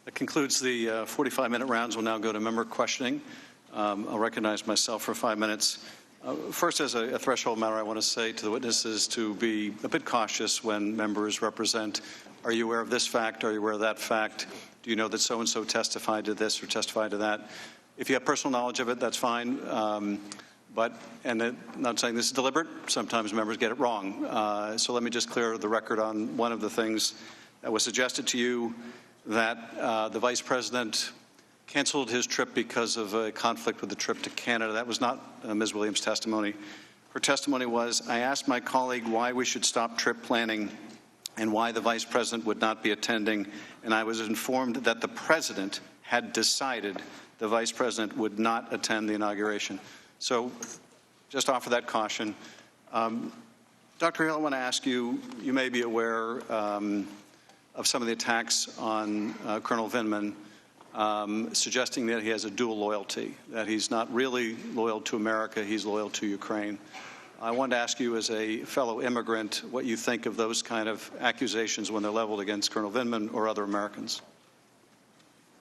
That concludes the 45-minute rounds. We'll now go to member questioning. I'll recognize myself for 5 minutes. First, as a threshold matter, I want to say to the witnesses to be a bit cautious when members represent. Are you aware of this fact? Are you aware of that fact? Do you know that so-and-so testified to this or testified to that? If you have personal knowledge of it, that's fine. I'm not saying this is deliberate. Sometimes members get it wrong. So let me just clear the record on one of the things that was suggested to you, that the Vice President canceled his trip because of a conflict with the trip to Canada. That was not Ms. Williams' testimony. Her testimony was, I asked my colleague why we should stop trip planning and why the Vice President would not be attending, and I was informed that the President had decided the Vice President would not attend the inauguration. So just offer that caution. Dr. Hill, I want to ask you, you may be aware of some of the attacks on Colonel Vindman, suggesting that he has a dual loyalty, that he's not really loyal to America, he's loyal to Ukraine. I wanted to ask you, as a fellow immigrant, what you think of those kind of accusations when they're leveled against Colonel Vindman or other Americans.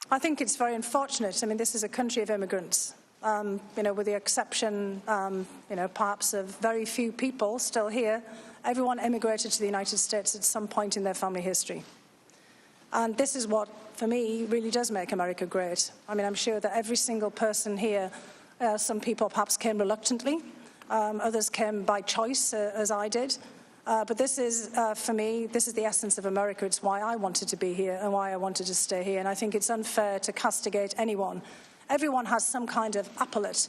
I think it's very unfortunate. I mean, this is a country of immigrants, with the exception, perhaps of very few people still here. Everyone immigrated to the United States at some point in their family history. And this is what, for me, really does make America great. I mean, I'm sure that every single person here, some people perhaps came reluctantly, others came by choice, as I did. But this is, for me, this is the essence of America. It's why I wanted to be here and why I wanted to stay here. And I think it's unfair to castigate anyone. Everyone has some kind of appellate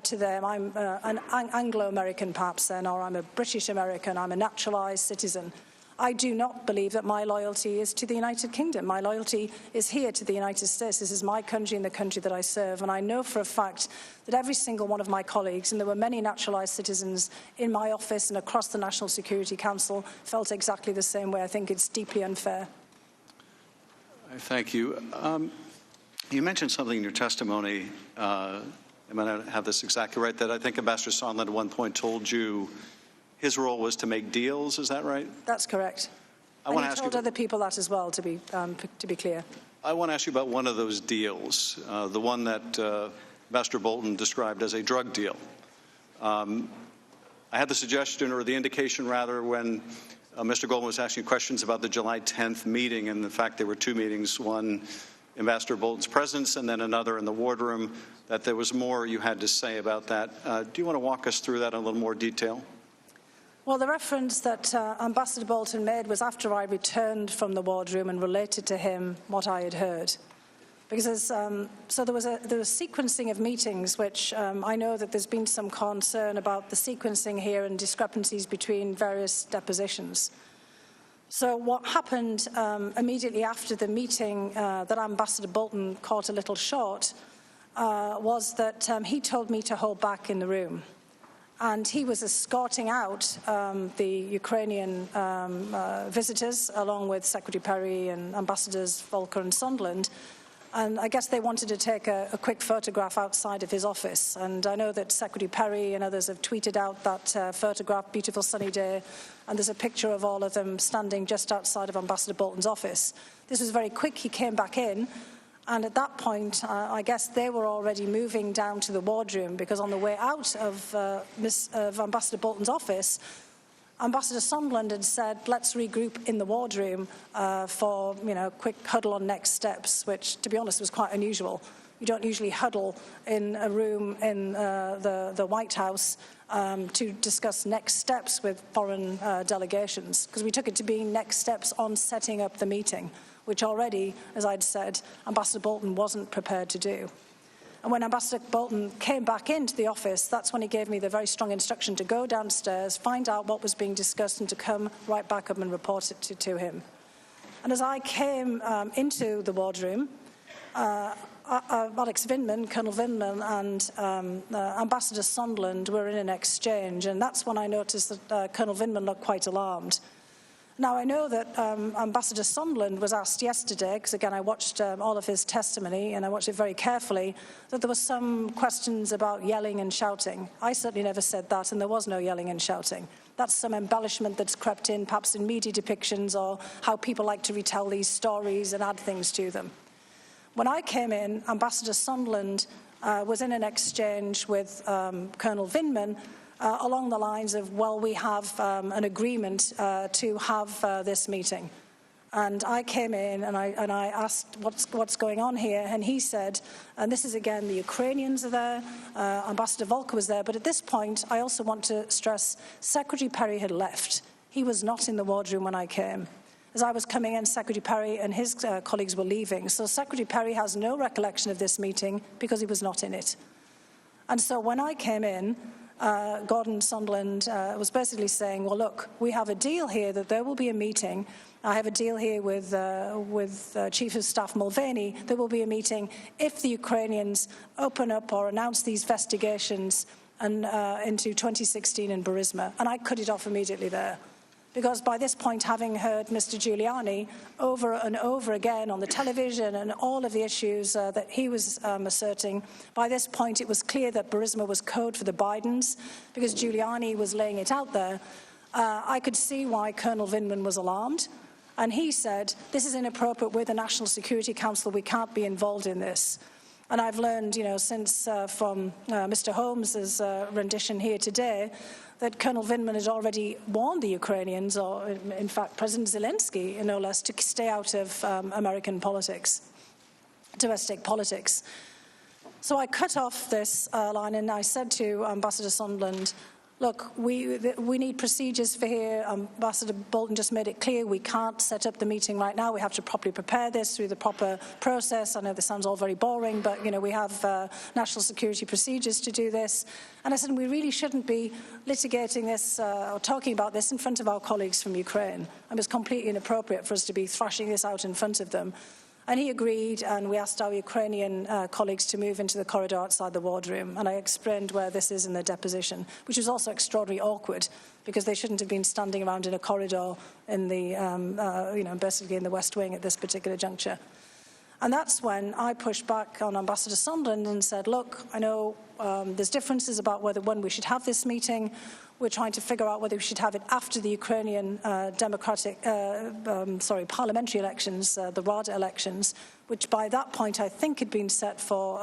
to them. I'm an Anglo-American, perhaps, then, or I'm a British American, I'm a naturalized citizen. I do not believe that my loyalty is to the United Kingdom. My loyalty is here to the United States. This is my country and the country that I serve. And I know for a fact that every single one of my colleagues, and there were many naturalized citizens in my office and across the National Security Council, felt exactly the same way. I think it's deeply unfair. Thank you. You mentioned something in your testimony, I might not have this exactly right, that I think Ambassador Sondland at one point told you his role was to make deals. Is that right? That's correct. And he told other people that as well, to be clear. I want to ask you about one of those deals, the one that Ambassador Bolton described as a drug deal. I had the suggestion, or the indication rather, when Mr. Goldman was asking questions about the July 10th meeting, and in fact there were two meetings, one Ambassador Bolton's presence and then another in the wardroom, that there was more you had to say about that. Do you want to walk us through that in a little more detail? Well, the reference that Ambassador Bolton made was after I returned from the wardroom and related to him what I had heard. Because so there was sequencing of meetings, which I know that there's been some concern about the sequencing here and discrepancies between various depositions. So what happened immediately after the meeting that Ambassador Bolton caught a little short was that he told me to hold back in the room. And he was escorting out the Ukrainian visitors, along with Secretary Perry and Ambassadors Volker and Sondland. And I guess they wanted to take a quick photograph outside of his office. And I know that Secretary Perry and others have tweeted out that photograph, beautiful sunny day, and there's a picture of all of them standing just outside of Ambassador Bolton's office. This was very quick. He came back in. And at that point, I guess they were already moving down to the wardroom, because on the way out of Ambassador Bolton's office, Ambassador Sondland had said, let's regroup in the wardroom for a quick huddle on next steps, which, to be honest, was quite unusual. You don't usually huddle in a room in the White House to discuss next steps with foreign delegations, because we took it to be next steps on setting up the meeting, which already, as I'd said, Ambassador Bolton wasn't prepared to do. And when Ambassador Bolton came back into the office, that's when he gave me the very strong instruction to go downstairs, find out what was being discussed, and to come right back up and report it to him. And as I came into the wardroom, Alex Vindman, Colonel Vindman, and Ambassador Sondland were in an exchange, and that's when I noticed that Colonel Vindman looked quite alarmed. Now, I know that Ambassador Sondland was asked yesterday, because again I watched all of his testimony and I watched it very carefully, that there were some questions about yelling and shouting. I certainly never said that, and there was no yelling and shouting. That's some embellishment that's crept in, perhaps in media depictions, or how people like to retell these stories and add things to them. When I came in, Ambassador Sondland was in an exchange with Colonel Vindman along the lines of, well, we have an agreement to have this meeting. And I came in and I asked what's going on here, and he said, and this is again, the Ukrainians are there, Ambassador Volker was there, but at this point I also want to stress Secretary Perry had left. He was not in the wardroom when I came. As I was coming in, Secretary Perry and his colleagues were leaving, so Secretary Perry has no recollection of this meeting because he was not in it. And so when I came in, Gordon Sondland was basically saying, well, look, we have a deal here that there will be a meeting. I have a deal here with Chief of Staff Mulvaney. There will be a meeting if the Ukrainians open up or announce these investigations into 2016 in Burisma. And I cut it off immediately there. Because by this point, having heard Mr. Giuliani over and over again on the television and all of the issues that he was asserting, by this point it was clear that Burisma was code for the Bidens, because Giuliani was laying it out there. I could see why Colonel Vindman was alarmed. And he said, this is inappropriate with the National Security Council, we can't be involved in this. And I've learned, since from Mr. Holmes' rendition here today, that Colonel Vindman had already warned the Ukrainians, or in fact President Zelensky, no less, to stay out of American politics, domestic politics. So I cut off this line and I said to Ambassador Sondland, look, we need procedures for here. Ambassador Bolton just made it clear we can't set up the meeting right now. We have to properly prepare this through the proper process. I know this sounds all very boring, but, we have national security procedures to do this. And I said, we really shouldn't be litigating this or talking about this in front of our colleagues from Ukraine. It was completely inappropriate for us to be thrashing this out in front of them. And he agreed, and we asked our Ukrainian colleagues to move into the corridor outside the wardroom. And I explained where this is in the deposition, which was also extraordinarily awkward, because they shouldn't have been standing around in a corridor in the, basically in the West Wing at this particular juncture. And that's when I pushed back on Ambassador Sondland and said, look, I know there's differences about when we should have this meeting. We're trying to figure out whether we should have it after the Ukrainian parliamentary elections, the Rada elections, which by that point I think had been set for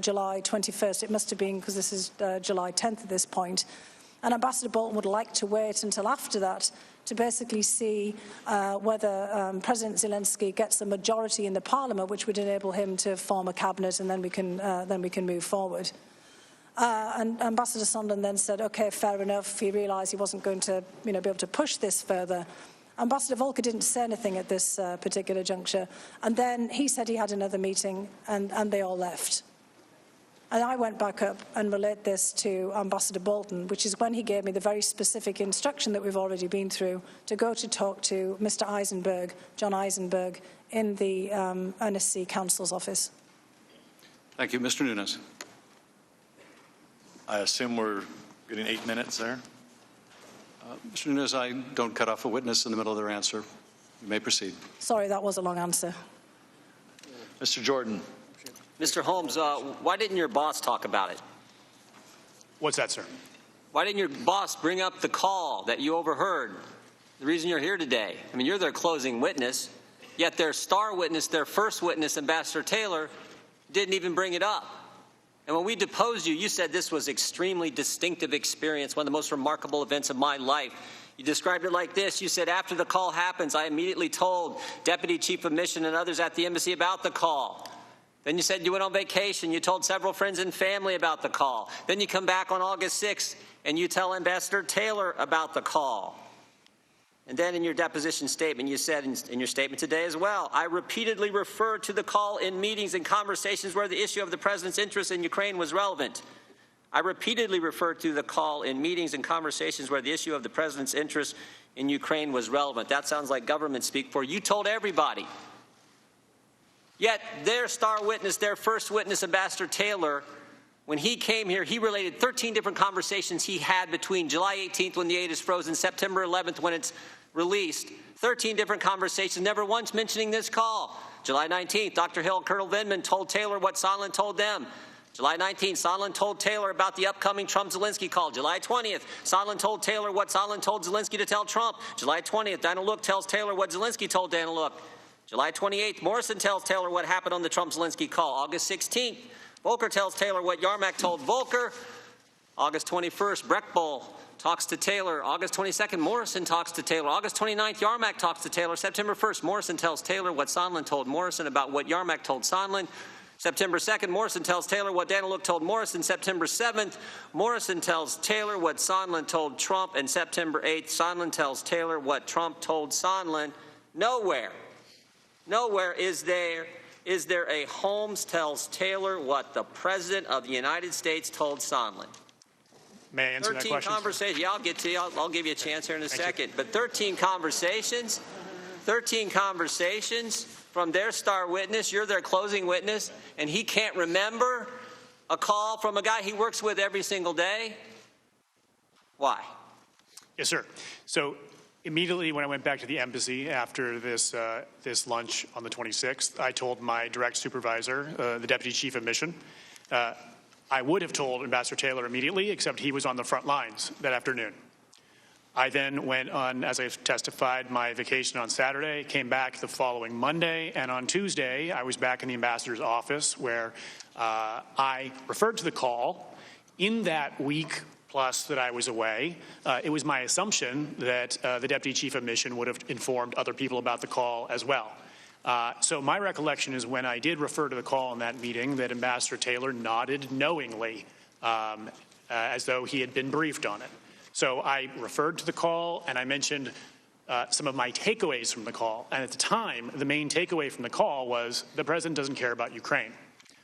July 21st. It must have been, because this is July 10th at this point. And Ambassador Bolton would like to wait until after that to basically see whether President Zelensky gets a majority in the parliament, which would enable him to form a cabinet, and then we can move forward. And Ambassador Sondland then said, OK, fair enough. He realised he wasn't going to be able to push this further. Ambassador Volker didn't say anything at this particular juncture. And then he said he had another meeting, and they all left. And I went back up and relayed this to Ambassador Bolton, which is when he gave me the very specific instruction that we've already been through, to go to talk to Mr. Eisenberg, John Eisenberg, in the NSC Council's office. Thank you. Mr. Nunes. I assume we're getting 8 minutes there? Mr. Nunes, I don't cut off a witness in the middle of their answer. You may proceed. Sorry, that was a long answer. Mr. Jordan. Mr. Holmes, why didn't your boss talk about it? What's that, sir? Why didn't your boss bring up the call that you overheard? The reason you're here today. I mean, you're their closing witness, yet their star witness, their first witness, Ambassador Taylor, didn't even bring it up. And when we deposed you, you said this was extremely distinctive experience, one of the most remarkable events of my life. You described it like this. You said, after the call happens, I immediately told Deputy Chief of Mission and others at the embassy about the call. Then you said you went on vacation. You told several friends and family about the call. Then you come back on August 6th and you tell Ambassador Taylor about the call. And then in your deposition statement, you said in your statement today as well, I repeatedly referred to the call in meetings and conversations where the issue of the president's interest in Ukraine was relevant. I repeatedly referred to the call in meetings and conversations where the issue of the president's interest in Ukraine was relevant. That sounds like government speak for you told everybody. Yet their star witness, their first witness, Ambassador Taylor, when he came here, he related 13 different conversations he had between July 18th when the aid is frozen, September 11th when it's released. 13 different conversations, never once mentioning this call. July 19th, Dr. Hill and Colonel Vindman told Taylor what Sondland told them. July 19th, Sondland told Taylor about the upcoming Trump-Zelensky call. July 20th, Sondland told Taylor what Sondland told Zelensky to tell Trump. July 20th, Dana Look tells Taylor what Zelensky told Dana Look. July 28th, Morrison tells Taylor what happened on the Trump-Zelensky call. August 16th, Volker tells Taylor what Yarmak told Volker. August 21st, Breckbull talks to Taylor. August 22nd, Morrison talks to Taylor. August 29th, Yarmak talks to Taylor. September 1st, Morrison tells Taylor what Sondland told Morrison about what Yarmak told Sondland. September 2nd, Morrison tells Taylor what Daniluk told Morrison. September 7th, Morrison tells Taylor what Sondland told Trump. And September 8th, Sondland tells Taylor what Trump told Sondland. Nowhere is there a Holmes tells Taylor what the President of the United States told Sondland. May I answer that 13 question? conversations. Yeah, I'll get to you. I'll give you a chance here in a second. But 13 conversations from their star witness. You're their closing witness, and he can't remember a call from a guy he works with every single day. Why? Yes, sir. So immediately when I went back to the embassy after this lunch on the 26th, I told my direct supervisor, the deputy chief of mission, I would have told Ambassador Taylor immediately, except he was on the front lines that afternoon. I then went on, as I've testified, my vacation on Saturday, came back the following Monday, and on Tuesday, I was back in the ambassador's office where I referred to the call. In that week plus that I was away, it was my assumption that the deputy chief of mission would have informed other people about the call as well. So my recollection is when I did refer to the call in that meeting that Ambassador Taylor nodded knowingly as though he had been briefed on it. So I referred to the call and I mentioned some of my takeaways from the call. And at the time, the main takeaway from the call was the president doesn't care about Ukraine.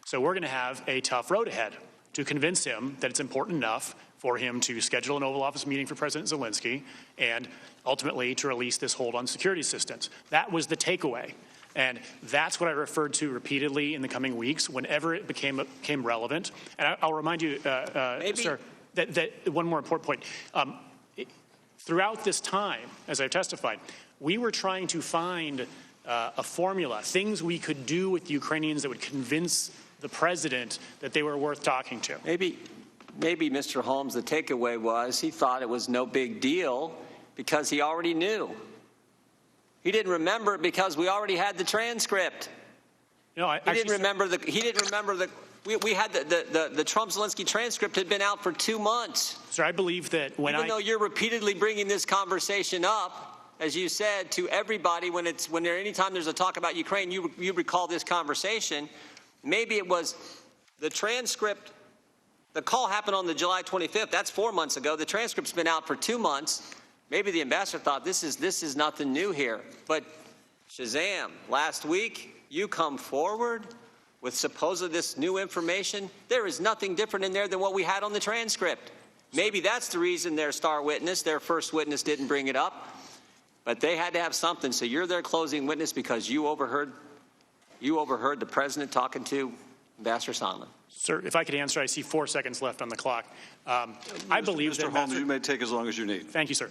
So we're going to have a tough road ahead to convince him that it's important enough for him to schedule an Oval Office meeting for President Zelensky and ultimately to release this hold on security assistance. That was the takeaway. And that's what I referred to repeatedly in the coming weeks whenever it became relevant. And I'll remind you, sir, that one more important point. Throughout this time, as I've testified, we were trying to find a formula, things we could do with the Ukrainians that would convince the president that they were worth talking to. Maybe, Mr. Holmes, the takeaway was he thought it was no big deal because he already knew. He didn't remember it because we already had the transcript. No, he didn't remember the. We had the Trump-Zelensky transcript had been out for 2 months. Sir, I believe that even though you're repeatedly bringing this conversation up, as you said, to everybody anytime there's a talk about Ukraine, you recall this conversation. Maybe it was the transcript. The call happened on the July 25th. That's 4 months ago. The transcript's been out for 2 months. Maybe the ambassador thought this is nothing new here. But Shazam, last week you come forward with supposedly this new information. There is nothing different in there than what we had on the transcript. Maybe that's the reason their star witness, their first witness, didn't bring it up. But they had to have something. So you're their closing witness because you overheard the president talking to Ambassador Sondland. Sir, if I could answer, I see 4 seconds left on the clock. I believe that Mr. Holmes, you may take as long as you need. Thank you, sir.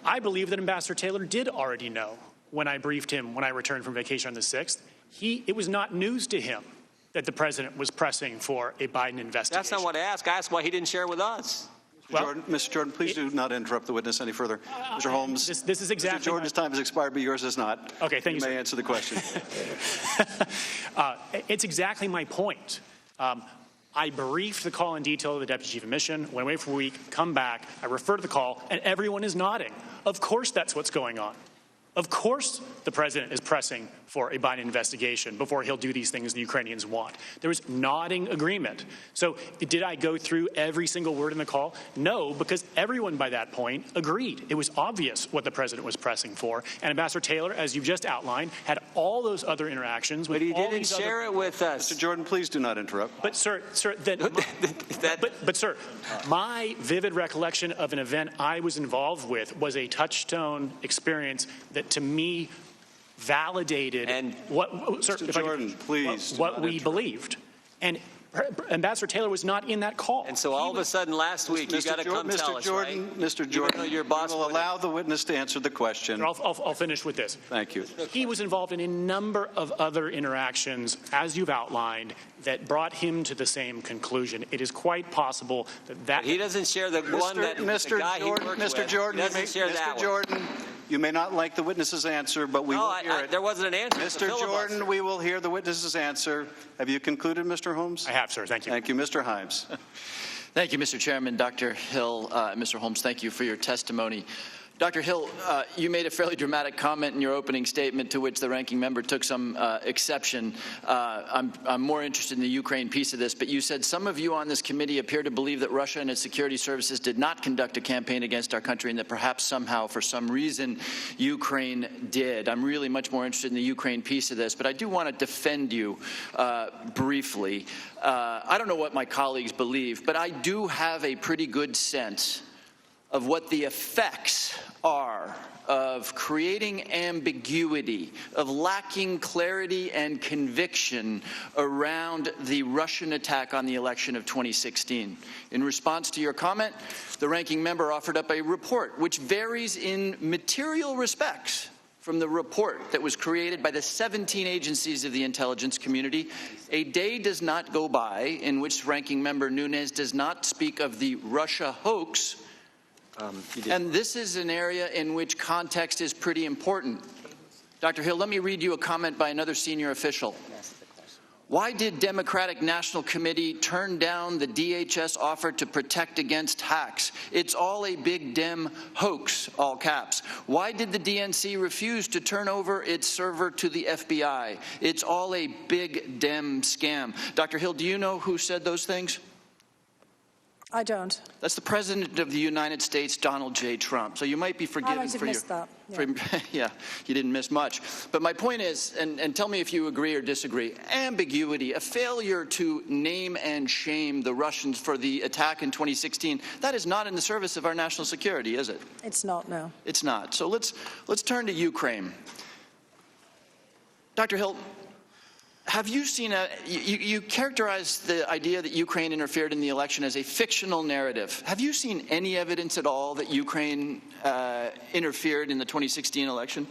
I believe that Ambassador Taylor did already know when I briefed him when I returned from vacation on the 6th. It was not news to him that the president was pressing for a Biden investigation. That's not what I asked. I asked why he didn't share with us. Mr. Jordan, please do not interrupt the witness any further. Mr. Holmes, this is exactly Mr. Jordan's time has expired, but yours has not. Okay, thank you, You may sir. answer the question. It's exactly my point. I briefed the call in detail to the deputy chief of mission, went away for a week, come back, I refer to the call, and everyone is nodding. Of course that's what's going on. Of course the president is pressing for a Biden investigation before he'll do these things the Ukrainians want. There was nodding agreement. So did I go through every single word in the call? No, because everyone by that point agreed. It was obvious what the president was pressing for. And Ambassador Taylor, as you've just outlined, had all those other interactions with But he all didn't these share it with us. Mr. Jordan, please do not interrupt. But sir, sir, my vivid recollection of an event I was involved with was a touchstone experience that to me validated and what, sir, Mr. Jordan, please what we believed. And Ambassador Taylor was not in that call. And so all of a sudden last week you got to come tell us, right? Mr. Jordan, your boss will allow the witness to answer the question. I'll finish with this. Thank you. He was involved in a number of other interactions, as you've outlined, that brought him to the same conclusion. It is quite possible that He doesn't share the one that the guy he worked with. He doesn't share that one. You may not like the witness's answer, but we will hear it. There wasn't an answer. It's a Mr. filibuster. Jordan, we will hear the witness's answer. Have you concluded, Mr. Holmes? I have, sir. Thank you. Thank you. Mr. Himes. Thank you, Mr. Chairman. Dr. Hill, Mr. Holmes, thank you for your testimony. Dr. Hill, you made a fairly dramatic comment in your opening statement to which the ranking member took some exception. I'm more interested in the Ukraine piece of this, but you said some of you on this committee appear to believe that Russia and its security services did not conduct a campaign against our country and that perhaps somehow, for some reason, Ukraine did. I'm really much more interested in the Ukraine piece of this, but I do want to defend you briefly. I don't know what my colleagues believe, but I do have a pretty good sense of what the effects are of creating ambiguity, of lacking clarity and conviction around the Russian attack on the election of 2016. In response to your comment, the ranking member offered up a report which varies in material respects from the report that was created by the 17 agencies of the intelligence community. A day does not go by in which ranking member Nunes does not speak of the Russia hoax. And this is an area in which context is pretty important. Dr. Hill, let me read you a comment by another senior official. Why did Democratic National Committee turn down the DHS offer to protect against hacks? It's all a big Dem hoax, all caps. Why did the DNC refuse to turn over its server to the FBI? It's all a big Dem scam. Dr. Hill, do you know who said those things? I don't. That's the President of the United States, Donald J. Trump. So you might be forgiven I might have for your... missed that. Yeah, you didn't miss much. But my point is, and tell me if you agree or disagree, ambiguity, a failure to name and shame the Russians for the attack in 2016, that is not in the service of our national security, is it? It's not, no. It's not. So let's turn to Ukraine. Dr. Hill, have you seen you characterized the idea that Ukraine interfered in the election as a fictional narrative. Have you seen any evidence at all that Ukraine interfered in the 2016 election?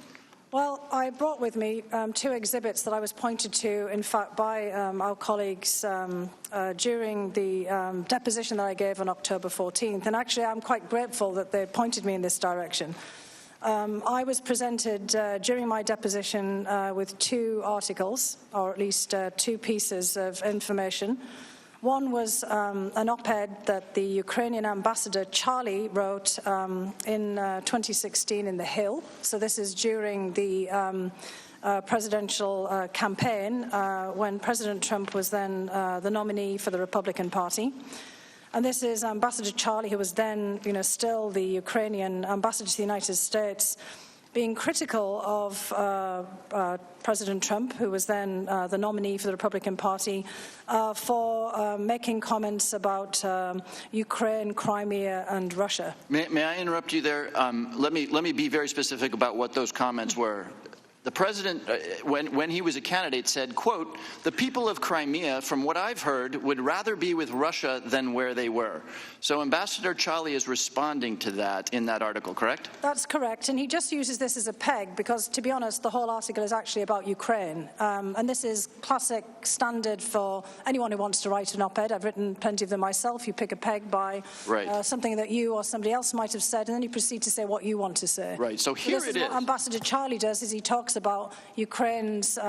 Well, I brought with me two exhibits that I was pointed to, in fact, by our colleagues during the deposition that I gave on October 14th. And actually, I'm quite grateful that they pointed me in this direction. I was presented during my deposition with two articles, or at least two pieces of information. One was an op-ed that the Ukrainian ambassador Charlie wrote in 2016 in the Hill. So this is during the presidential campaign when President Trump was then the nominee for the Republican Party. And this is Ambassador Charlie, who was then, still the Ukrainian ambassador to the United States, being critical of President Trump, who was then the nominee for the Republican Party, for making comments about Ukraine, Crimea, and Russia. May I interrupt you there? Let me be very specific about what those comments were. The president, when he was a candidate, said, quote, "The people of Crimea, from what I've heard, would rather be with Russia than where they were." So Ambassador Charlie is responding to that in that article, correct? That's correct. And he just uses this as a peg because, to be honest, the whole article is actually about Ukraine. And this is classic standard for anyone who wants to write an op-ed. I've written plenty of them myself. You pick a peg by something that you or somebody else might have said, and then you proceed to say what you want to say. Right. So here it is. What Ambassador Charlie does is he talks about Ukraine's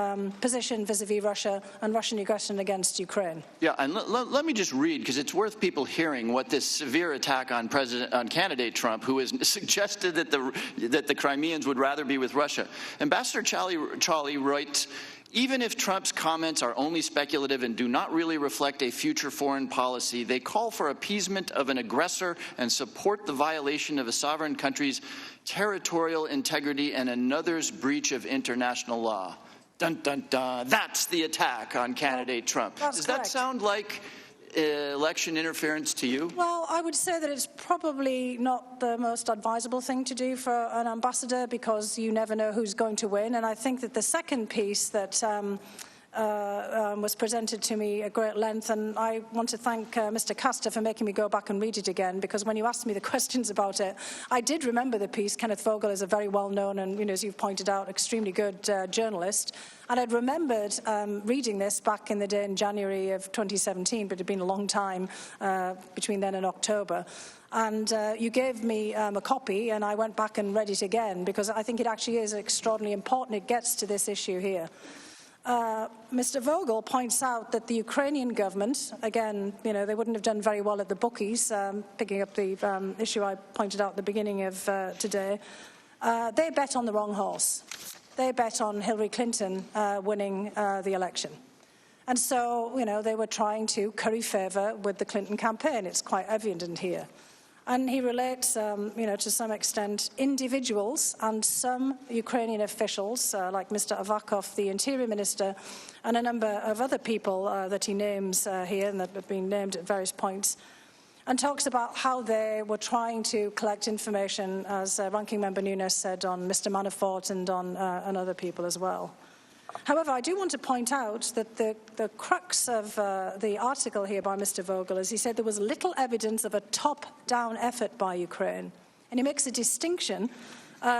position vis-a-vis Russia and Russian aggression against Ukraine. Yeah, and let me just read, because it's worth people hearing what this severe attack on candidate Trump, who has suggested that the Crimeans would rather be with Russia. Ambassador Charlie writes, "Even if Trump's comments are only speculative and do not really reflect a future foreign policy, they call for appeasement of an aggressor and support the violation of a sovereign country's territorial integrity and another's breach of international law." Dun, dun, dun. That's the attack on candidate Trump. Does that sound like election interference to you? Well, I would say that it's probably not the most advisable thing to do for an ambassador because you never know who's going to win. And I think that the second piece that was presented to me at great length, and I want to thank Mr. Castor for making me go back and read it again, because when you asked me the questions about it, I did remember the piece. Kenneth Vogel is a very well-known and, as you've pointed out, extremely good journalist, and I'd remembered reading this back in the day in January of 2017, but it had been a long time between then and October. And you gave me a copy, and I went back and read it again, because I think it actually is extraordinarily important. It gets to this issue here. Mr. Vogel points out that the Ukrainian government, again, they wouldn't have done very well at the bookies, picking up the issue I pointed out at the beginning of today. They bet on the wrong horse. They bet on Hillary Clinton winning the election. And so, they were trying to curry favour with the Clinton campaign. It's quite evident here. And he relates, to some extent, individuals and some Ukrainian officials, like Mr. Avakov, the Interior Minister, and a number of other people that he names here and that have been named at various points, and talks about how they were trying to collect information, as Ranking Member Nunes said, on Mr. Manafort and on other people as well. However, I do want to point out that the crux of the article here by Mr. Vogel is he said there was little evidence of a top-down effort by Ukraine. And he makes a distinction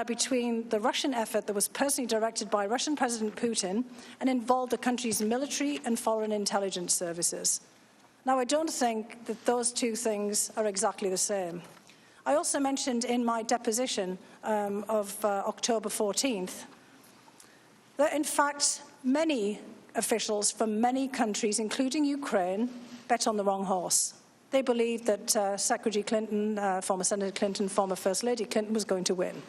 between the Russian effort that was personally directed by Russian President Putin and involved the country's military and foreign intelligence services. Now, I don't think that those two things are exactly the same. I also mentioned in my deposition of October 14th that, in fact, many officials from many countries, including Ukraine, bet on the wrong horse. They believed that Secretary Clinton, former Senator Clinton, former First Lady Clinton was going to win.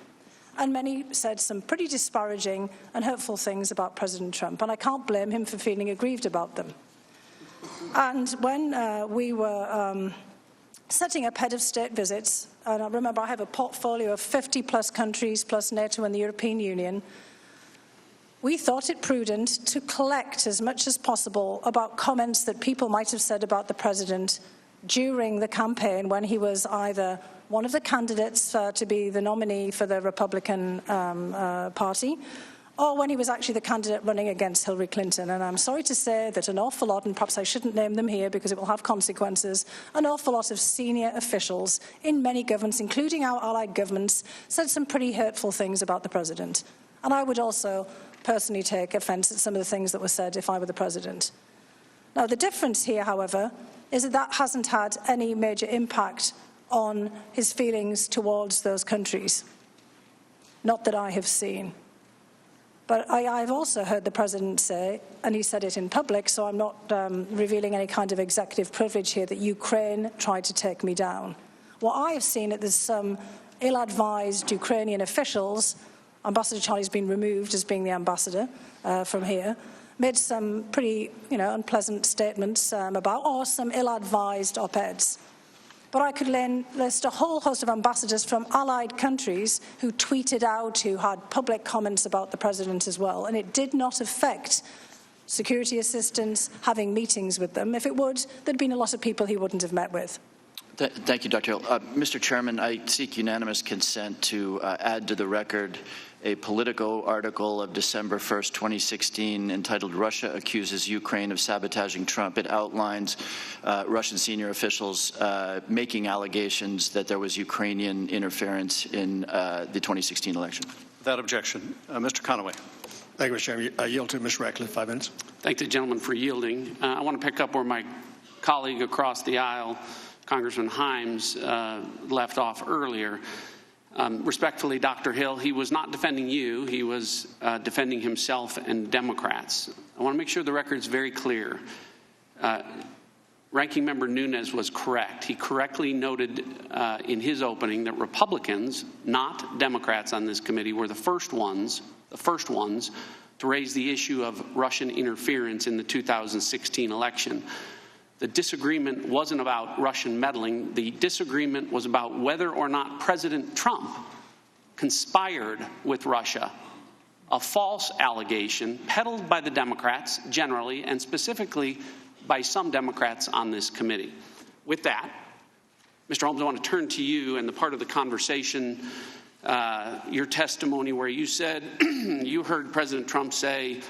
And many said some pretty disparaging and hurtful things about President Trump, and I can't blame him for feeling aggrieved about them. And when we were setting up head of state visits, and I remember I have a portfolio of 50-plus countries, plus NATO and the European Union, we thought it prudent to collect as much as possible about comments that people might have said about the president during the campaign when he was either one of the candidates to be the nominee for the Republican Party, or when he was actually the candidate running against Hillary Clinton. And I'm sorry to say that an awful lot, and perhaps I shouldn't name them here because it will have consequences, an awful lot of senior officials in many governments, including our allied governments, said some pretty hurtful things about the president. And I would also personally take offence at some of the things that were said if I were the president. Now, the difference here, however, is that that hasn't had any major impact on his feelings towards those countries. Not that I have seen. But I've also heard the president say, and he said it in public, so I'm not revealing any kind of executive privilege here, that Ukraine tried to take me down. What I have seen is there's some ill-advised Ukrainian officials. Ambassador Charlie's been removed as being the ambassador from here, made some pretty, unpleasant statements about, or some ill-advised op-eds. But I could list a whole host of ambassadors from allied countries who tweeted out, who had public comments about the president as well, and it did not affect security assistance, having meetings with them. If it would, there'd been a lot of people he wouldn't have met with. Thank you, Dr. Hill. Mr. Chairman, I seek unanimous consent to add to the record a Politico article of December 1st, 2016, entitled "Russia Accuses Ukraine of Sabotaging Trump." It outlines Russian senior officials making allegations that there was Ukrainian interference in the 2016 election. Without objection. Mr. Conaway. Thank you, Mr. Chairman. I yield to Ms. Ratcliffe, 5 minutes. Thank the gentleman for yielding. I want to pick up where my colleague across the aisle, Congressman Himes, left off earlier. Respectfully, Dr. Hill, he was not defending you. He was defending himself and Democrats. I want to make sure the record is very clear. Ranking Member Nunes was correct. He correctly noted in his opening that Republicans, not Democrats on this committee, were the first ones to raise the issue of Russian interference in the 2016 election. The disagreement wasn't about Russian meddling. The disagreement was about whether or not President Trump conspired with Russia, a false allegation peddled by the Democrats generally and specifically by some Democrats on this committee. With that, Mr. Holmes, I want to turn to you and the part of the conversation, your testimony where you said you heard President Trump say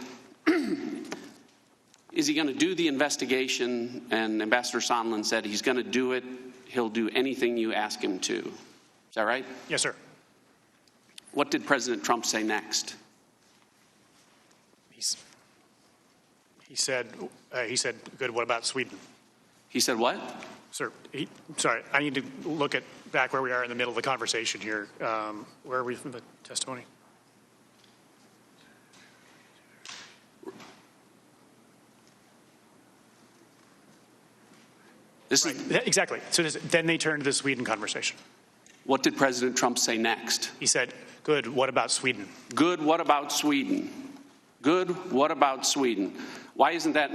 Is he going to do the investigation? And Ambassador Sondland said he's going to do it. He'll do anything you ask him to. Is that right? Yes, sir. What did President Trump say next? He said, good, what about Sweden? He said what? Sir, sorry, I need to look at back where we are in the middle of the conversation here. Where are we from the testimony? This Right. is, Exactly. So then they turned to the Sweden conversation. what did President Trump say next? He said, good, what about Sweden? Good, what about Sweden? Good, what about Sweden? Why isn't that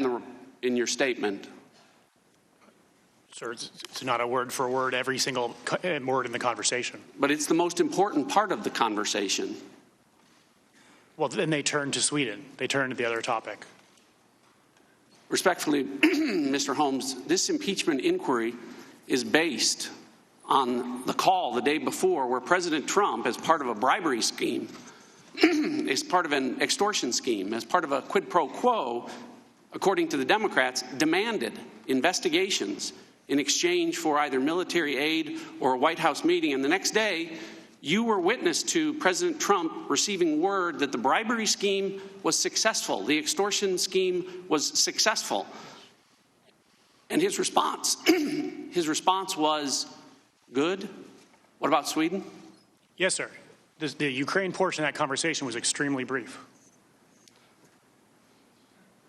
in your statement? Sir, it's not a word for word, every single word in the conversation. But it's the most important part of the conversation. Well, then they turned to Sweden. They turned to the other topic. Respectfully, Mr. Holmes, this impeachment inquiry is based on the call the day before where President Trump, as part of a bribery scheme, as part of an extortion scheme, as part of a quid pro quo, according to the Democrats, demanded investigations in exchange for either military aid or a White House meeting. And the next day, you were witness to President Trump receiving word that the bribery scheme was successful, the extortion scheme was successful. And his response, was, good? What about Sweden? Yes, sir. The Ukraine portion of that conversation was extremely brief.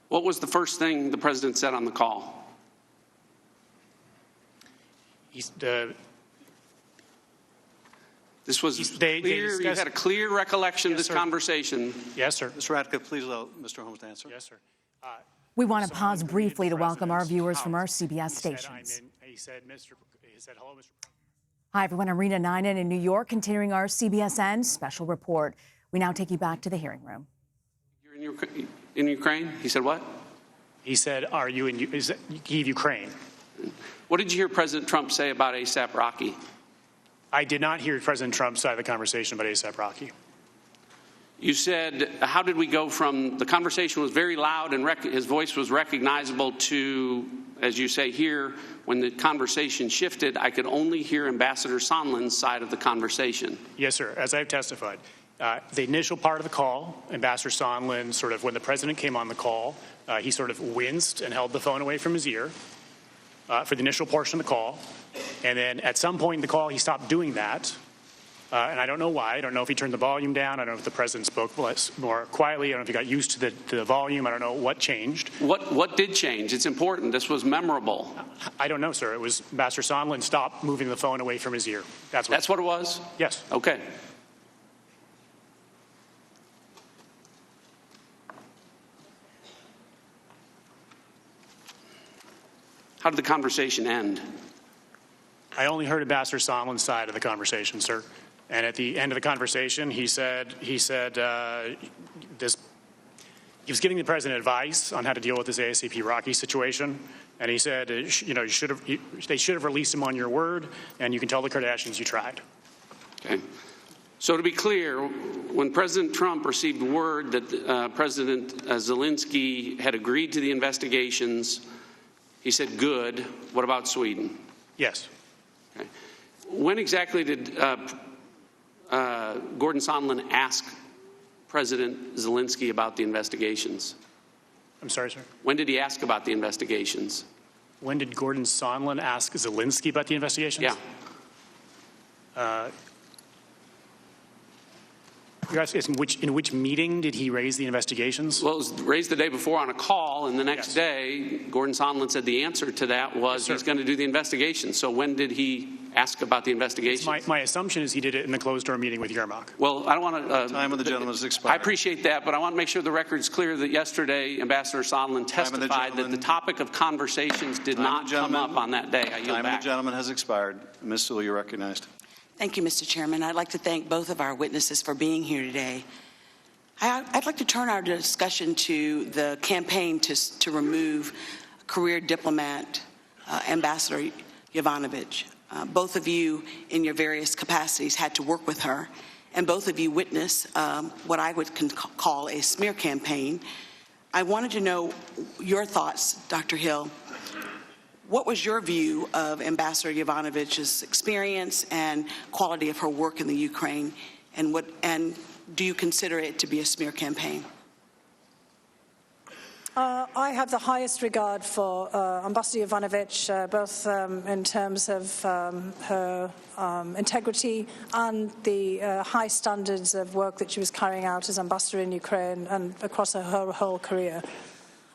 What was the first thing the president said on the call? This was clear. You had a clear recollection of this conversation. Yes, sir. Mr. Radcliffe, please allow Mr. Holmes to answer. Yes, sir. We want to pause briefly to welcome our viewers from our CBS stations. He said, hello, Mr. Hi, everyone. I'm Rena Ninen in New York, continuing our CBSN special report. We now take you back to the hearing room. You're in Ukraine? He said what? He said, are you in Kyiv, Ukraine? What did you hear President Trump say about ASAP Rocky? I did not hear President Trump's side of the conversation about ASAP Rocky. You said, how did we go from the conversation was very loud and his voice was recognizable to, as you say here, when the conversation shifted, I could only hear Ambassador Sondland's side of the conversation. Yes, sir. As I've testified, the initial part of the call, Ambassador Sondland, sort of when the president came on the call, he sort of winced and held the phone away from his ear for the initial portion of the call. And then at some point in the call, he stopped doing that. And I don't know why. I don't know if he turned the volume down. I don't know if the president spoke more quietly. I don't know if he got used to the volume. I don't know what changed. What did change? It's important. This was memorable. I don't know, sir. It was Ambassador Sondland stopped moving the phone away from his ear. That's what it was? Yes. Okay. How did the conversation end? I only heard Ambassador Sondland's side of the conversation, sir. And at the end of the conversation, he said he was giving the president advice on how to deal with this ASAP Rocky situation. And he said, they should have released him on your word, and you can tell the Kardashians you tried. Okay. So to be clear, when President Trump received word that President Zelensky had agreed to the investigations, he said, good. What about Sweden? Yes. Okay. When exactly did Gordon Sondland ask President Zelensky about the investigations? I'm sorry, sir? When did he ask about the investigations? When did Gordon Sondland ask Zelensky about the investigations? Yeah. You're asking in which meeting did he raise the investigations? Well, it was raised the day before on a call, and the next day, Gordon Sondland said the answer to that was he's going to do the investigation. So when did he ask about the investigation? My assumption is he did it in the closed-door meeting with Yermak. Well, I don't want to... time of the gentleman has expired. I appreciate that, but I want to make sure the record's clear that yesterday Ambassador Sondland testified that the topic of conversations did not come up on that day. I yield Time back. of the gentleman has expired. Ms. Sewell, you're recognized. Thank you, Mr. Chairman. I'd like to thank both of our witnesses for being here today. I'd like to turn our discussion to the campaign to remove career diplomat Ambassador Yovanovitch. Both of you, in your various capacities, had to work with her, and both of you witnessed what I would call a smear campaign. I wanted to know your thoughts, Dr. Hill. What was your view of Ambassador Yovanovitch's experience and quality of her work in the Ukraine, and do you consider it to be a smear campaign? I have the highest regard for Ambassador Yovanovitch, both in terms of her integrity and the high standards of work that she was carrying out as ambassador in Ukraine and across her whole career.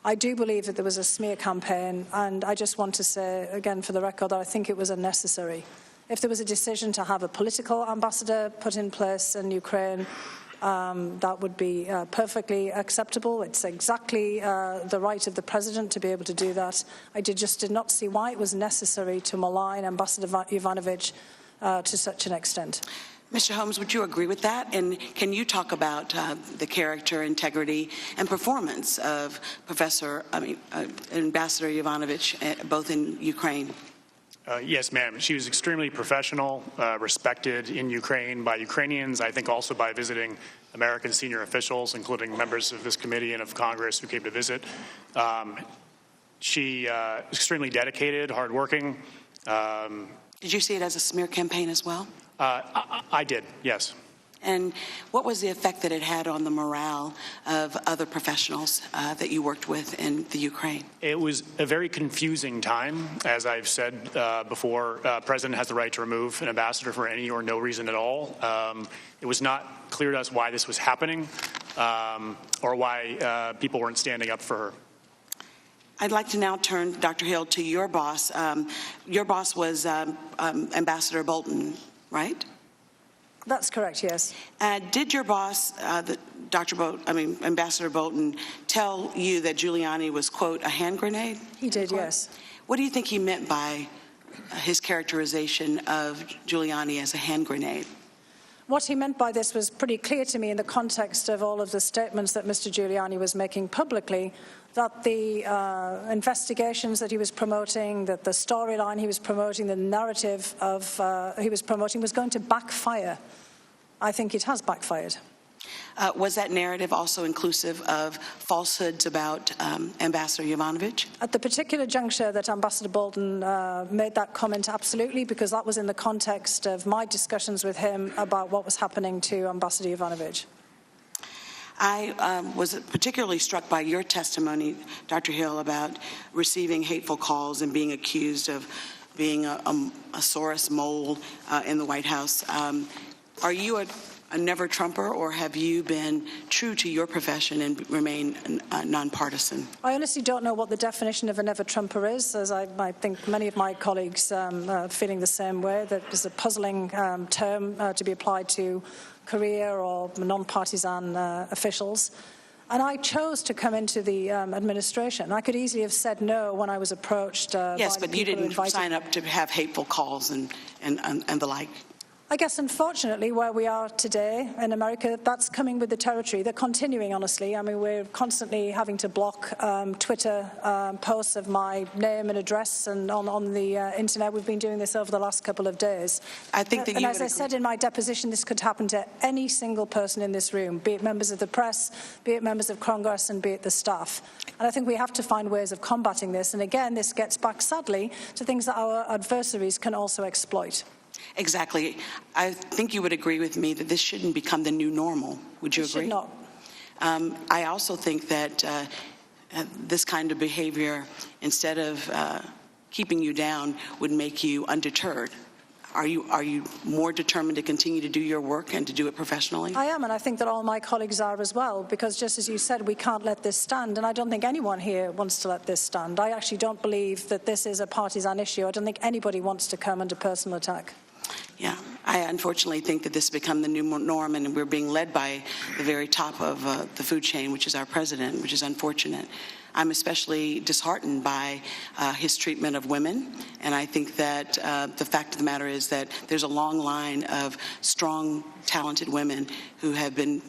I do believe that there was a smear campaign, and I just want to say, again, for the record, that I think it was unnecessary. If there was a decision to have a political ambassador put in place in Ukraine, that would be perfectly acceptable. It's exactly the right of the president to be able to do that. I just did not see why it was necessary to malign Ambassador Yovanovitch to such an extent. Mr. Holmes, would you agree with that? And can you talk about the character, integrity, and performance of Ambassador Yovanovitch, both in Ukraine? Yes, ma'am. She was extremely professional, respected in Ukraine by Ukrainians, I think also by visiting American senior officials, including members of this committee and of Congress who came to visit. She was extremely dedicated, hardworking. Did you see it as a smear campaign as well? I did, yes. And what was the effect that it had on the morale of other professionals that you worked with in the Ukraine? It was a very confusing time. As I've said before, President has the right to remove an ambassador for any or no reason at all. It was not clear to us why this was happening or why people weren't standing up for her. I'd like to now turn, Dr. Hill, to your boss. Your boss was Ambassador Bolton, right? That's correct, yes. Did your boss, Ambassador Bolton, tell you that Giuliani was, quote, a hand grenade? He did, yes. What do you think he meant by his characterization of Giuliani as a hand grenade? What he meant by this was pretty clear to me in the context of all of the statements that Mr. Giuliani was making publicly, that the investigations that he was promoting, that the storyline he was promoting, the narrative he was promoting was going to backfire. I think it has backfired. Was that narrative also inclusive of falsehoods about Ambassador Yovanovitch? At the particular juncture that Ambassador Bolton made that comment, absolutely, because that was in the context of my discussions with him about what was happening to Ambassador Yovanovitch. I was particularly struck by your testimony, Dr. Hill, about receiving hateful calls and being accused of being a Soros mole in the White House. Are you a never-Trumper, or have you been true to your profession and remain nonpartisan? I honestly don't know what the definition of a never-Trumper is, as I think many of my colleagues are feeling the same way, that is a puzzling term to be applied to career or non-partisan officials. And I chose to come into the administration. I could easily have said no when I was approached yes, by the but you didn't sign up to have hateful calls and the like. I guess, unfortunately, where we are today in America, that's coming with the territory. They're continuing, honestly. I mean, we're constantly having to block Twitter posts of my name and address, and on the internet. We've been doing this over the last couple of days. I think that and as I said in my deposition, this could happen to any single person in this room, be it members of the press, be it members of Congress, and be it the staff. And I think we have to find ways of combating this. And again, this gets back, sadly, to things that our adversaries can also exploit. Exactly. I think you would agree with me that this shouldn't become the new normal. Would you agree? It should not. I also think that this kind of behavior, instead of keeping you down, would make you undeterred. Are you more determined to continue to do your work and to do it professionally? I am, and I think that all my colleagues are as well, because just as you said, we can't let this stand, and I don't think anyone here wants to let this stand. I actually don't believe that this is a partisan issue. I don't think anybody wants to come under personal attack. Yeah, I unfortunately think that this has become the new norm, and we're being led by the very top of the food chain, which is our president, which is unfortunate. I'm especially disheartened by his treatment of women, and I think that the fact of the matter is that there's a long line of strong, talented women who have been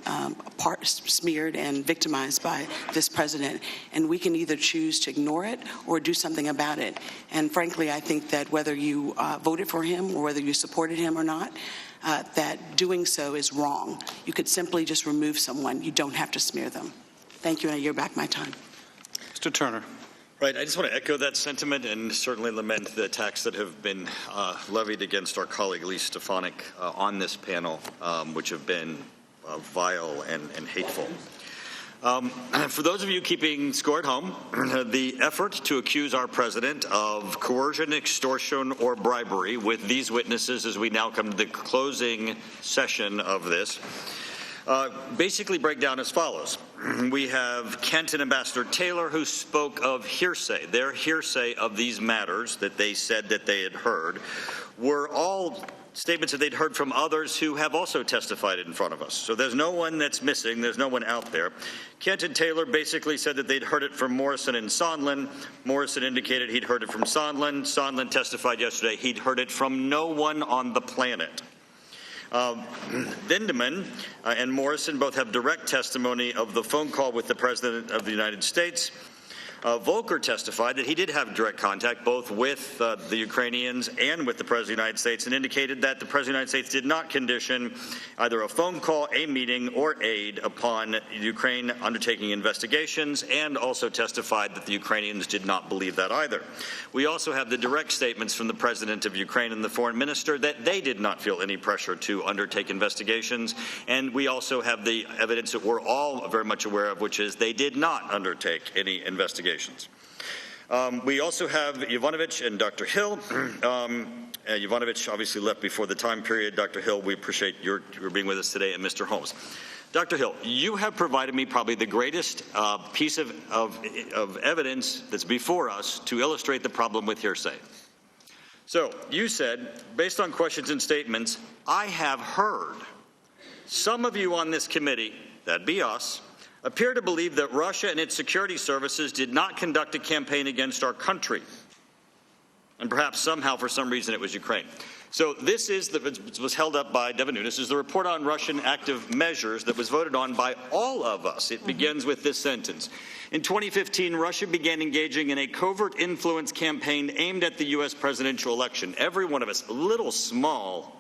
smeared and victimized by this president, and we can either choose to ignore it or do something about it. And frankly, I think that whether you voted for him or whether you supported him or not, that doing so is wrong. You could simply just remove someone. You don't have to smear them. Thank you, and I yield back my time. Mr. Turner. Right. I just want to echo that sentiment and certainly lament the attacks that have been levied against our colleague Lee Stefanik on this panel, which have been vile and hateful. For those of you keeping score at home, the effort to accuse our president of coercion, extortion, or bribery with these witnesses as we now come to the closing session of this basically break down as follows. We have Kent and Ambassador Taylor who spoke of hearsay. Their hearsay of these matters that they said that they had heard were all statements that they'd heard from others who have also testified in front of us. So there's no one that's missing. There's no one out there. Kent and Taylor basically said that they'd heard it from Morrison and Sondland. Morrison indicated he'd heard it from Sondland. Sondland testified yesterday he'd heard it from no one on the planet. Vindeman and Morrison both have direct testimony of the phone call with the President of the United States. Volker testified that he did have direct contact both with the Ukrainians and with the President of the United States and indicated that the President of the United States did not condition either a phone call, a meeting, or aid upon Ukraine undertaking investigations, and also testified that the Ukrainians did not believe that either. We also have the direct statements from the President of Ukraine and the Foreign Minister that they did not feel any pressure to undertake investigations, and we also have the evidence that we're all very much aware of, which is they did not undertake any investigations. We also have Yovanovitch and Dr. Hill. Yovanovitch obviously left before the time period. Dr. Hill, we appreciate your being with us today, and Mr. Holmes. Dr. Hill, you have provided me probably the greatest piece of evidence that's before us to illustrate the problem with hearsay. So you said, based on questions and statements, I have heard some of you on this committee, that'd be us, appear to believe that Russia and its security services did not conduct a campaign against our country. And perhaps somehow, for some reason, it was Ukraine. So this is it was held up by Devin Nunes, is the report on Russian active measures that was voted on by all of us. It begins with this sentence. In 2015, Russia began engaging in a covert influence campaign aimed at the U.S. presidential election. Every one of us, a little small,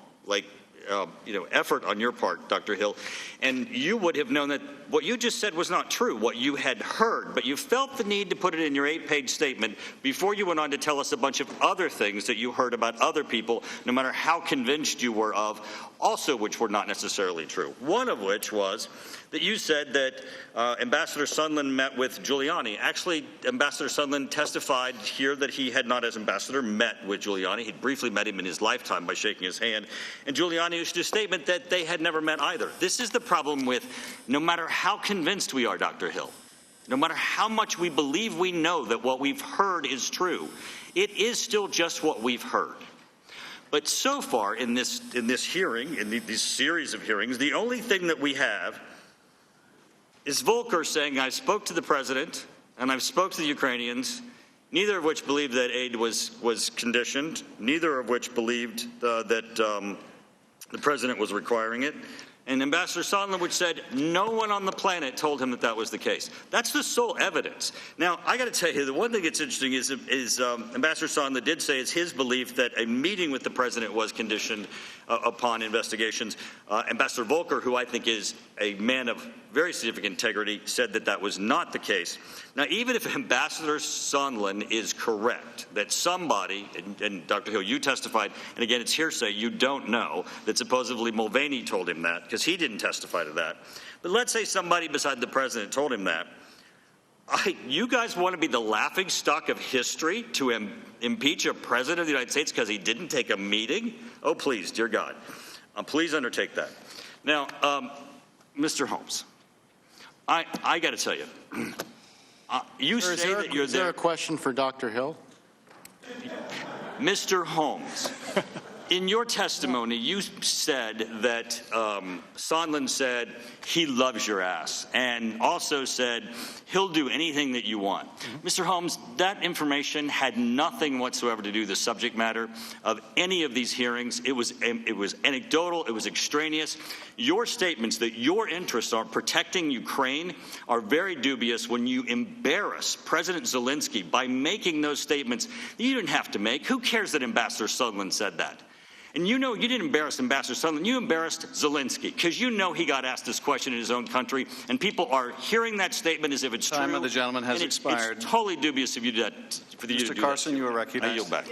effort on your part, Dr. Hill, and you would have known that what you just said was not true, what you had heard, but you felt the need to put it in your 8-page statement before you went on to tell us a bunch of other things that you heard about other people, no matter how convinced you were of, also which were not necessarily true. One of which was that you said that Ambassador Sondland met with Giuliani. Actually, Ambassador Sondland testified here that he had not, as ambassador, met with Giuliani. He'd briefly met him in his lifetime by shaking his hand. And Giuliani issued a statement that they had never met either. This is the problem with no matter how convinced we are, Dr. Hill, no matter how much we believe we know that what we've heard is true, it is still just what we've heard. But so far in this hearing, in this series of hearings, the only thing that we have is Volker saying, I spoke to the president and I've spoke to the Ukrainians, neither of which believed that aid was conditioned, neither of which believed that the president was requiring it. And Ambassador Sondland, which said no one on the planet told him that that was the case. That's the sole evidence. Now, I got to tell you, the one thing that's interesting is Ambassador Sondland did say it's his belief that a meeting with the president was conditioned upon investigations. Ambassador Volker, who I think is a man of very significant integrity, said that that was not the case. Now, even if Ambassador Sondland is correct, that somebody, and Dr. Hill, you testified, and again, it's hearsay, you don't know, that supposedly Mulvaney told him that, because he didn't testify to that. But let's say somebody beside the president told him that. You guys want to be the laughingstock of history to impeach a president of the United States because he didn't take a meeting? Oh, please, dear God. Please undertake that. Now, Mr. Holmes, I got to tell you, you say that you're there. Is there a question for Dr. Hill? Mr. Holmes, in your testimony, you said that Sondland said he loves your ass, and also said he'll do anything that you want. Mr. Holmes, that information had nothing whatsoever to do with the subject matter of any of these hearings. It was anecdotal. It was extraneous. Your statements that your interests are protecting Ukraine are very dubious when you embarrass President Zelensky by making those statements that you didn't have to make. Who cares that Ambassador Sondland said that? And you know you didn't embarrass Ambassador Sondland, you embarrassed Zelensky, because you know he got asked this question in his own country, and people are hearing that statement as if it's true. Time of the gentleman has and expired. It's totally dubious of you to do that. For you to Mr. do Carson, that. you are I recognized. yield back.